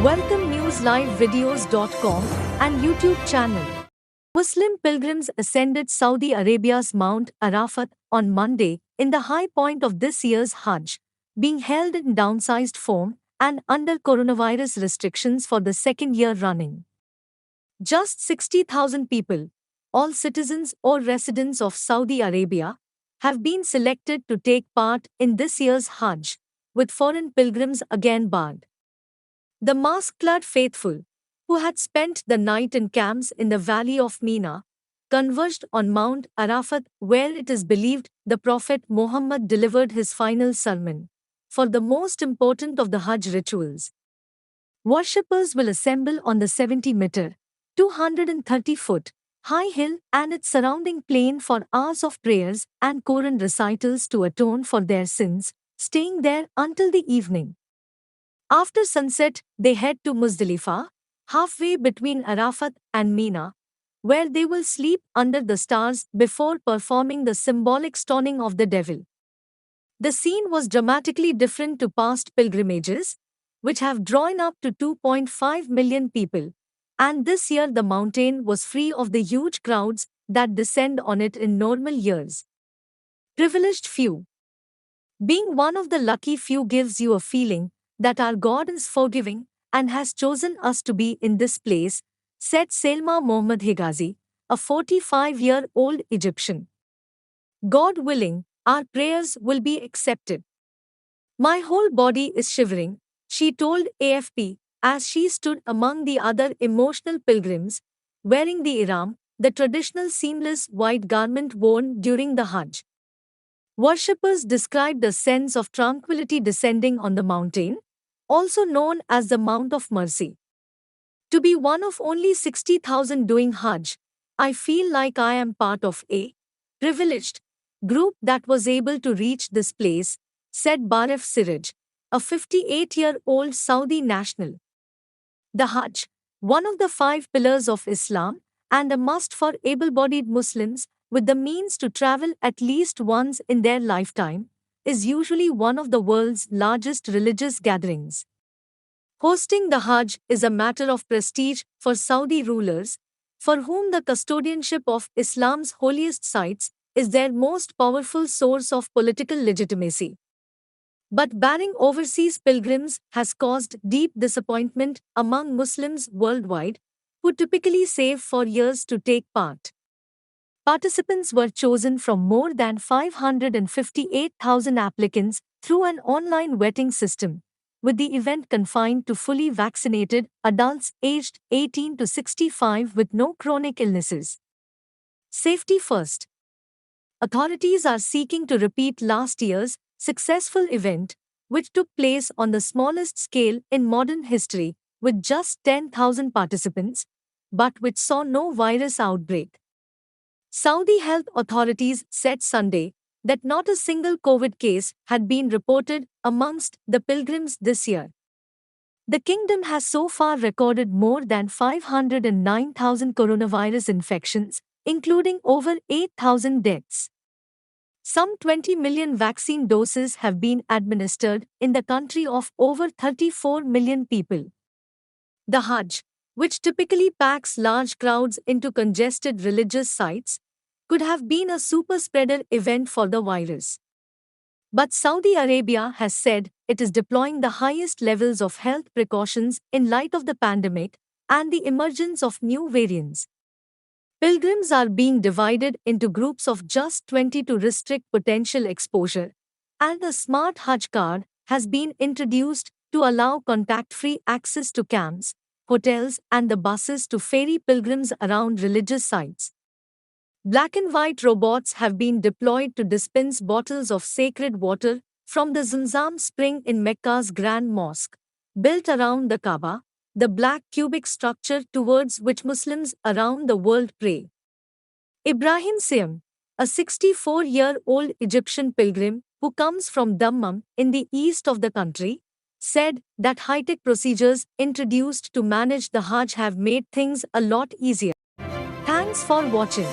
Welcome newslivevvideos.com and YouTube channel. Muslim pilgrims ascended Saudi Arabia's Mount Arafat on Monday in the high point of this year's Hajj, being held in downsized form and under coronavirus restrictions for the second year running. Just 60,000 people, all citizens or residents of Saudi Arabia, have been selected to take part in this year's Hajj, with foreign pilgrims again barred. The mask-clad faithful, who had spent the night in camps in the valley of Mina, converged on Mount Arafat where it is believed the Prophet Muhammad delivered his final sermon, for the most important of the Hajj rituals. Worshippers will assemble on the 70-meter, 230-foot, high hill and its surrounding plain for hours of prayers and Quran recitals to atone for their sins, staying there until the evening. After sunset, they head to Muzdalifah, halfway between Arafat and Mina, where they will sleep under the stars before performing the symbolic stoning of the devil. The scene was dramatically different to past pilgrimages, which have drawn up to 2.5 million people, and this year the mountain was free of the huge crowds that descend on it in normal years. Privileged few. Being one of the lucky few gives you a feeling that our God is forgiving and has chosen us to be in this place, said Selma Mohammad Higazi, a 45-year-old Egyptian. God willing, our prayers will be accepted. My whole body is shivering, she told AFP, as she stood among the other emotional pilgrims, wearing the ihram, the traditional seamless white garment worn during the Hajj. Worshippers described a sense of tranquility descending on the mountain, also known as the Mount of Mercy. To be one of only 60,000 doing Hajj, I feel like I am part of a privileged group that was able to reach this place, said Baref Siraj, a 58-year-old Saudi national. The Hajj, one of the 5 pillars of Islam, and a must for able-bodied Muslims with the means to travel at least once in their lifetime, is usually one of the world's largest religious gatherings. Hosting the Hajj is a matter of prestige for Saudi rulers, for whom the custodianship of Islam's holiest sites is their most powerful source of political legitimacy. But barring overseas pilgrims has caused deep disappointment among Muslims worldwide, who typically save for years to take part. Participants were chosen from more than 558,000 applicants through an online vetting system, with the event confined to fully vaccinated adults aged 18 to 65 with no chronic illnesses. Safety first. Authorities are seeking to repeat last year's successful event, which took place on the smallest scale in modern history, with just 10,000 participants, but which saw no virus outbreak. Saudi health authorities said Sunday that not a single COVID case had been reported amongst the pilgrims this year. The kingdom has so far recorded more than 509,000 coronavirus infections, including over 8,000 deaths. Some 20 million vaccine doses have been administered in the country of over 34 million people. The Hajj, which typically packs large crowds into congested religious sites, could have been a super-spreader event for the virus. But Saudi Arabia has said it is deploying the highest levels of health precautions in light of the pandemic and the emergence of new variants. Pilgrims are being divided into groups of just 20 to restrict potential exposure, and a smart Hajj card has been introduced to allow contact-free access to camps, hotels and the buses to ferry pilgrims around religious sites. Black and white robots have been deployed to dispense bottles of sacred water from the Zamzam spring in Mecca's Grand Mosque, built around the Kaaba, the black cubic structure towards which Muslims around the world pray. Ibrahim Siam, a 64-year-old Egyptian pilgrim who comes from Dammam in the east of the country, said that high-tech procedures introduced to manage the Hajj have made things a lot easier. Thanks for watching.